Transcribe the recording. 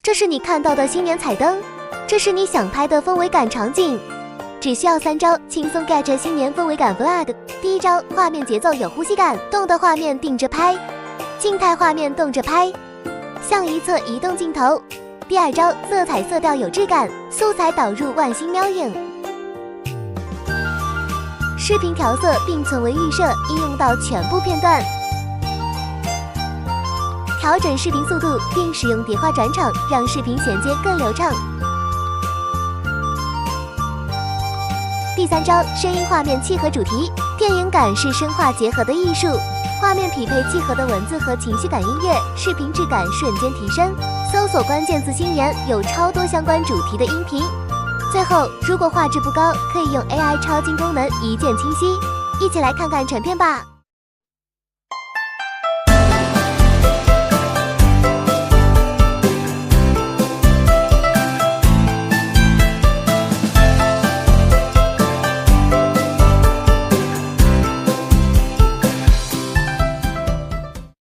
这是你看到的新年彩灯，这是你想拍的氛围感场景。只需要3招，轻松 get 新年氛围感 vlog。第一招，画面节奏有呼吸感，动的画面定着拍，静态画面动着拍，向一侧移动镜头。第二招，色彩色调有质感，素材导入万星喵影。视频调色并存为预设，应用到全部片段。调整视频速度，并使用叠画转场，让视频衔接更流畅。第三招，声音画面契合主题。电影感是声画结合的艺术，画面匹配契合的文字和情绪感音乐，视频质感瞬间提升。搜索关键字新年，有超多相关主题的音频。最后，如果画质不高，可以用 AI 超精功能，一键清晰。一起来看看成片吧。